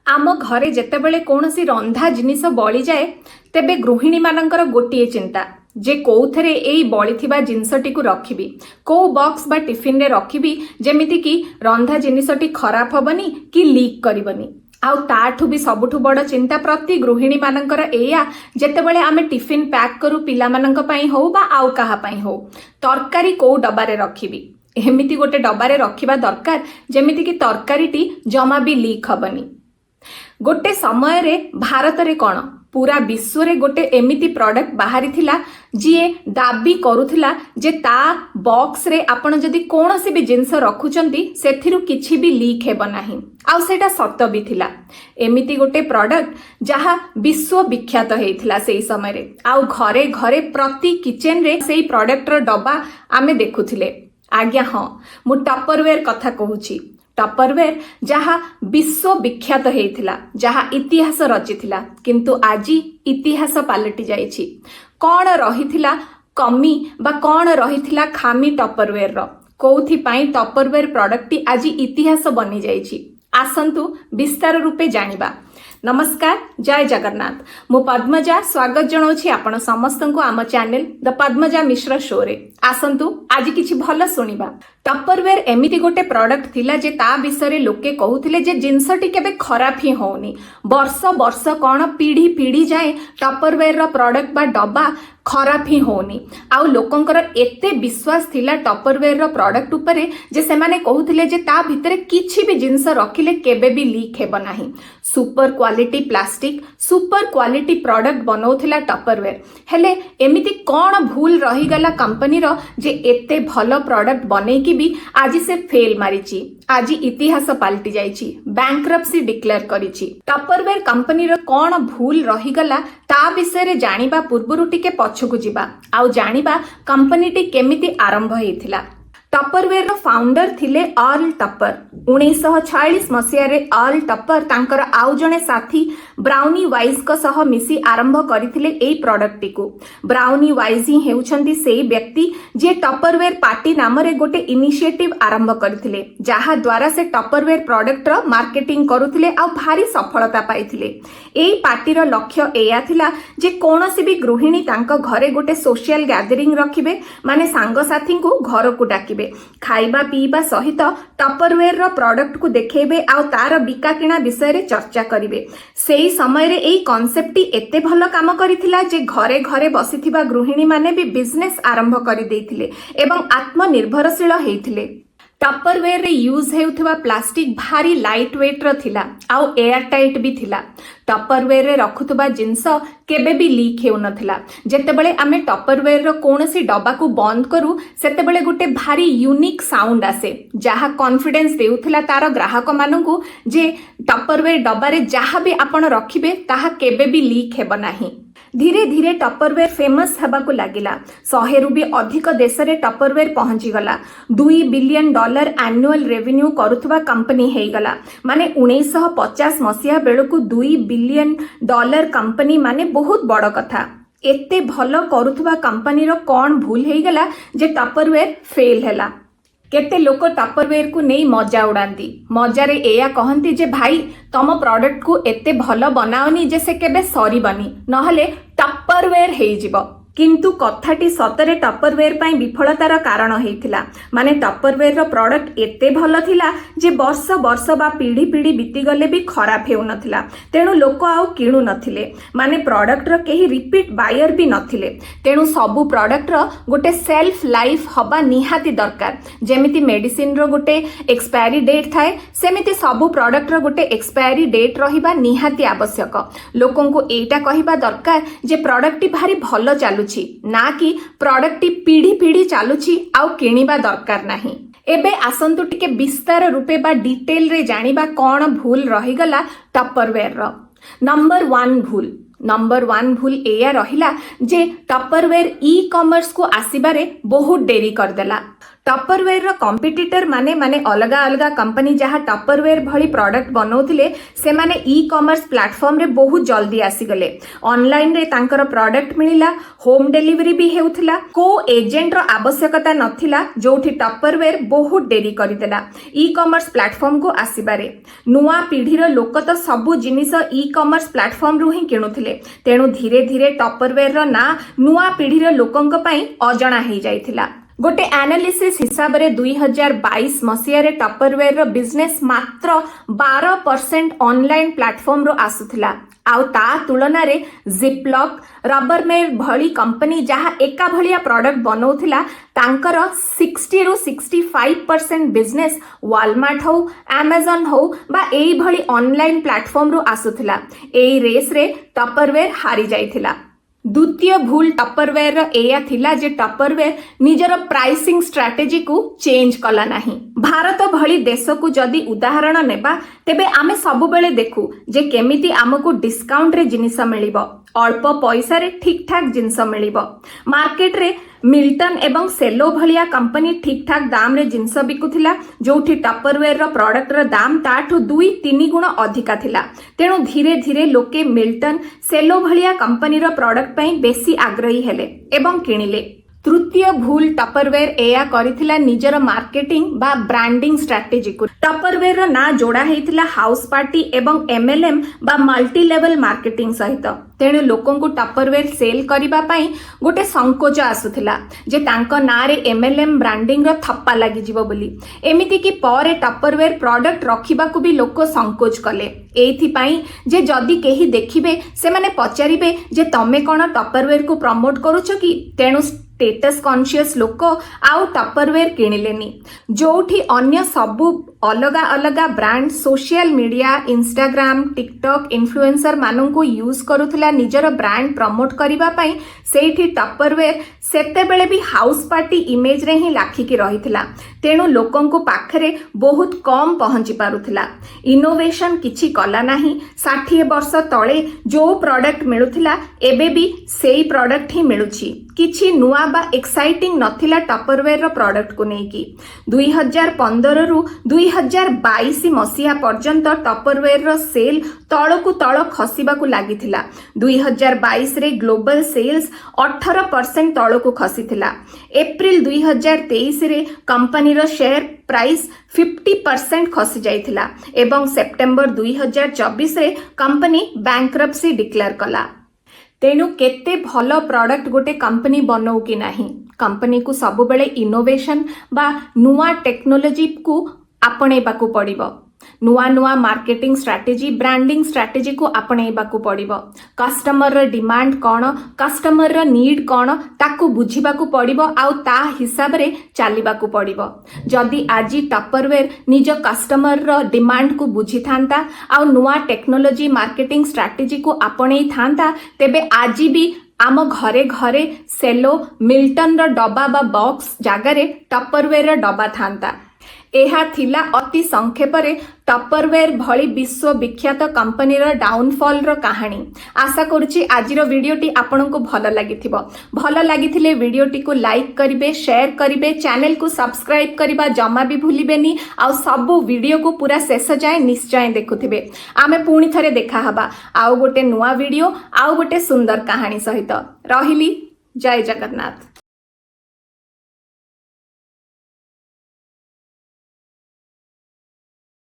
आम घरे जेतेबेले कौनसी रंधा जिनिस बली जाए तेबे गृहिणी मानकर गोटिए चिंता जे कौथरे एई बलिथिबा जिनसटीकु रखिबी को बॉक्स बा टिफिन रे रखिबी जेमिति कि रंधा जिनिसटी खराब हबनी कि लीक करबनी। आउ ताठु भी सबुठु बड़ चिंता प्रति गृहिणी मानकर एया जेतेबेले आमे टिफिन पैक करू पिला मानक पई हो बा आउ काहा पई हो तरकारी को डबारे रखिबी एमिति गोटे डबारे रखिबा दरकार जेमिति कि तरकारीटी जमा भी लीक हबनी। गोटे समय रे भारत रे कौन पूरा विश्व रे गोटे एमिति प्रोडक्ट बाहरी थिला जिए दाबी करुथिला जे ता बॉक्स रे आपण जदि कोनोसी भी जिंस रखुचंती सेथिरु किछि भी लीक हेब नाही आउ सेटा सत्य भी थिला। एमिति गोटे प्रोडक्ट जहा विश्व विख्यात हेइथिला सेई समय रे आउ घरे घरे प्रति किचन रे सेई प्रोडक्ट रो डब्बा आमे देखुथिले। आज्ञा हाँ मु टपरवेयर कथा कहूची। टपरवेयर जहा विश्व विख्यात हेइथिला जहा इतिहास रचिथिला किंतु आजी इतिहास पालटि जाइछि। कौन रहिथिला कमी बा कौन रहिथिला खामी टपरवेयर रो कोउथि पई टपरवेयर प्रोडक्टटी आजी इतिहास बनि जाइछि। आसंतु विस्तार रूपे जानिबा। नमस्कार जय जगन्नाथ मु पद्मजा स्वागत जनाउछि आपण समस्तंको आम channel the Padmaja Mishra show रे। आसंतु आज किछि भल सुनिबा। टपरवेयर एमिति गोटे प्रोडक्ट थिला जे ता विषय लोके कहूथिले जे जिंसटी केबे खराब ही होउनी वर्ष वर्ष कौन पीढ़ी पीढ़ी जाए टपरवेयर रो प्रोडक्ट बा डब्बा खराब ही होनी आउ लोकंकर एते विश्वास थिला टपरवेयर रो प्रोडक्ट उपरे जे सेमाने कहूथिले जे ता भितरे किछि भी जिंस रखिले केबे भी लीक हेब नाही। Super quality plastic super quality product बनौथिला टपरवेयर हेले एमिति कौन भूल रही गला कंपनी रो जे एते भलो प्रोडक्ट बनै कि भी आज से फेल मारिची आज इतिहास पलटि जाइची बैंक्रप्सी डिक्लेयर करिची। टपरवेयर कंपनी रो कौन भूल रही गला ता विषय रे जानिबा पूर्वरु टिके पछकु जिबा आउ जानिबा कंपनीटी केमिति आरंभ हेइथिला। टपरवेयर रो फाउंडर थिले अर्ल टपर 1946 मसिया रे अर्ल टपर तांकर आउ जणे साथी ब्राउनी वाइज को सह मिसी आरंभ करिथिले एई प्रोडक्ट टिकु। ब्राउनी वाइज ही हेउछंती सेई व्यक्ति जे टपरवेयर पार्टी नाम रे गोटे इनिशिएटिव आरंभ करिथिले जहा द्वारा से टपरवेयर प्रोडक्ट रो मार्केटिंग करुथिले आ भारी सफलता पाइथिले। एई पार्टी रो लक्ष्य एया थिला जे कोनोसी भी गृहिणी तांको घरे गोटे सोशल गैदरिंग रखिबे माने सांग साथी को घर को डाकिबे खाइबा पीबा सहित टपरवेयर रो प्रोडक्ट को देखेबे आ तार बिका किना विषय रे चर्चा करिवे। सेई समय रे एई कांसेप्ट एते भलो काम करिथिला जे घरे घरे बसिथिबा गृहिणी माने भी बिजनेस आरंभ करि देइथिले एवं आत्मनिर्भरशील हेइथिले। टपरवेयर रे यूज हेउथबा प्लास्टिक भारी लाइट वेट रो थिला आउ एयर टाइट भी थिला। टपरवेयर रे रखुथबा जिंस केबे भी लीक हेउ नथिला। जेतेबेले आमे टपरवेयर रो कोनोसी डब्बा को बंद करू सेतेबेले गोटे भारी यूनिक साउंड आसे जहा कॉन्फिडेंस देउथिला तार ग्राहक माननकु जे टपरवेयर डब्बा रे जहा भी आपण रखिबे ताहा केबे भी लीक हेब नाही। धीरे धीरे टपरवेयर फेमस हेबाकु लागिला। 100 रु भी अधिक देश रे टपरवेयर पहुंची गला। $2 बिलियन एनुअल रेवेन्यू करुथबा कंपनी हेई गला माने 1950 मसिया बेलकु $2 बिलियन कंपनी माने बहुत बड़ कथा। एते भलो करुथबा कंपनी रो कौन भूल हेई गला जे टपरवेयर फेल हैला। केते लोक टपरवेयर को नहीं मजा उड़ाती मजा रे एया कहंती जे भाई तम प्रोडक्ट को एते भलो बनाओनी जे से केबे सरीबनी नहले टपरवेयर हेई जिवो। किंतु कथाटी सतरे टपरवेयर पाई विफलतार कारण हेइथिला माने टपरवेयर रो प्रोडक्ट एते भलो थिला जे वर्ष वर्ष बा पीढ़ी पीढ़ी बीती गले भी खराब हेउ नथिला तेणु लोक आउ किणु नथिले माने प्रोडक्ट रो केही रिपीट बायर भी नथिले। तेणु सबु प्रोडक्ट रो गोटे सेल्फ लाइफ हबा निहाती दरकार। जेमिति मेडिसिन रो गोटे एक्सपायरी डेट थाए सेमिति सबु प्रोडक्ट रो गोटे एक्सपायरी डेट रहिबा निहाती आवश्यक। लोकन को एटा कहिबा दरकार जे प्रोडक्ट भारी भलो चालू ना कि प्रोडक्ट पीढ़ी पीढ़ी चालुछि आउ किनिबा दरकार नाही। एबे आसंतु टिके विस्तार रूपे बा डिटेल रे जानिबा कौन भूल रही गला टपरवेयर रो। नंबर 1 भूल एया रहिला जे टपरवेयर ई कॉमर्स को आसीबारे बहुत देरी कर देला। टपरवेयर कॉम्पिटिटर माने अलगा अलगा कंपनी जहाँ टपरवेयर भली प्रोडक्ट बनाउथिले से माने ई कॉमर्स प्लेटफॉर्म रे बहुत जल्दी आसीगले। ऑनलाइन रे तांकर प्रोडक्ट मिलिला, होम डिलीवरी भी हेउथिला, को एजेंट रो आवश्यकता नथिला जोठी टपरवेयर बहुत डेरी करिदेला ई कॉमर्स प्लेटफॉर्म को आसीबारे। नुआ पीढ़ी रो लोक तो सबु जिनिस ई कॉमर्स प्लेटफॉर्म रु ही किणुथिले, तेणु धीरे धीरे टपरवेयर रो ना नुआ पीढ़ी रो लोकंक पई अजणा हेई जाइथिला। गोटे एनालिसिस हिसाब रे 2022 मसीह रे टपरवेयर रो बिजनेस मात्र 12% ऑनलाइन प्लेटफॉर्म रो आसुथिला। आउ ता तुलना रे जिपलॉक, रबरमेर भली कंपनी जहाँ एका भलिया प्रोडक्ट बनाउथिला तांकर 60 रु 65% बिजनेस वालमार्ट हो, अमेजन हो बा एई भली ऑनलाइन प्लेटफॉर्म रो आसुथिला। एई रेस रे टपरवेयर हारी जाइथिला। द्वितीय भूल टपरवेयर एया थिला जे टपरवेयर निजर प्राइसिंग स्ट्राटेजी को चेंज कला नाही। भारत भली देश को जदि उदाहरण नेबा तेबे आमे सबु बेले देखु जे केमिति आमको डिस्काउंट रे जिनिस मिलिबो, अल्प पैसा रे ठीक ठाक जिनिस मिलिबो। मार्केट रे मिल्टन एवं सेलो भलिया कंपनी ठीक ठाक दाम रे जिनिस बिकुथिला, जोठी टपरवेयर रो प्रोडक्ट रो दाम ताठू 2-3 गुण अधिका थिला। तेणु धीरे धीरे लोके मिल्टन, सेलो भलिया कंपनी रो प्रोडक्ट पई बेसी आग्रही हेले एवं किनिले। तृतीय भूल टपरवेयर एया करिथिला निजर मार्केटिंग बा ब्रांडिंग स्ट्रेटेजी को। टपरवेयर रो ना जोड़ा हेतिला हाउस पार्टी एवं एमएलएम बा मल्टी लेवल मार्केटिंग सहित। तेणु लोकन को टपरवेयर सेल करिबा पई गोटे संकोच आसुथिला जे तांको ना रे एमएलएम ब्रांडिंग रो थप्पा लागि जिवो बोली। एमिति कि परे टपरवेयर प्रोडक्ट रखिबा को भी लोक संकोच कले। एथि पई जे जदी केही देखिबे से माने पचारिबे जे तमे कोन टपरवेयर को प्रमोट करूछ कि, तेणु स्टेटस कॉन्शियस लोक आउ टपरवेयर किणिलेनी। जोठी अन्य सबु अलगा अलगा brand social media, Instagram, TikTok influencer मानन को यूज करूथला निजर ब्रांड प्रमोट करिबा पई, सेठी टपरवेयर सेते बेले भी हाउस पार्टी इमेज रे ही लाखिकी रहिथिला। तेणु लोकन को पाखरे बहुत कम पहुंची पारुथिला। इनोवेशन किछि कला नाही। 60 वर्ष तळे जो प्रोडक्ट मिलुथिला एबे भी सेई प्रोडक्ट ही मिलुछि। किछि नुआ बा एक्साइटिंग नथिला टपरवेयर रो प्रोडक्ट को नेकी। 2015 रु 2022 मसीहा पर्यंत टपरवेयर रो सेल तळकु तळ खसिबाकु लागिथिला। 2022 रे ग्लोबल सेल्स 18% तळकु खसिथिला। एप्रिल 2023 रे कंपनी रो शेयर प्राइस 50% खसी जाइथिला एवं सेप्टेम्बर 2024 रे कंपनी बैंक्रप्सी डिक्लेयर कला। तेणु केते भलो प्रोडक्ट गोटे कंपनी बनाऊ कि नाही, कंपनी को सबु बेले इनोवेशन बा नुआ टेक्नोलोजी को आपणेबाकू पड़िबो। नुआ नुआ मार्केटिंग स्ट्राटेजी, ब्रांडिंग स्ट्राटेजी को आपणेबाकू पड़िबो। कस्टमर रो डिमांड कोन, कस्टमर रो नीड कोन ताकू बुझिबाकू पड़िबो आउ ता हिसाब रे चालिबाकू पड़िबो। जदि आजी टपरवेयर निज कस्टमर रो डिमांड को बुझी थांता आउ नुआ टेक्नोलोजी मार्केटिंग स्ट्राटेजी को आपणेई थांता, तेबे आजी भी आम घरे घरे सेलो, मिल्टन रो डब्बा बा बॉक्स जागारे टपरवेयर रो डब्बा थांता। एहा थिला अति संक्षेपरे टपरवेयर भली विश्व विख्यात कंपनी रो डाउनफॉल रो कहानी। आशा करूची आजिर वीडियोटी आपनको भल लागिथिबो। भल लागिथिले वीडियोटी को लाइक करिवे, शेयर करिवे, चैनल को सब्सक्राइब करिबा जमा भी भूलिबेनी। आ सबु वीडियो को पूरा शेष जाए निश्चय देखुथिबे। आमे पुणी थरे देखा हबा आउ गोटे नुआ वीडियो आउ गोटे सुंदर कहानी सहित। रहिली, जय जगन्नाथ।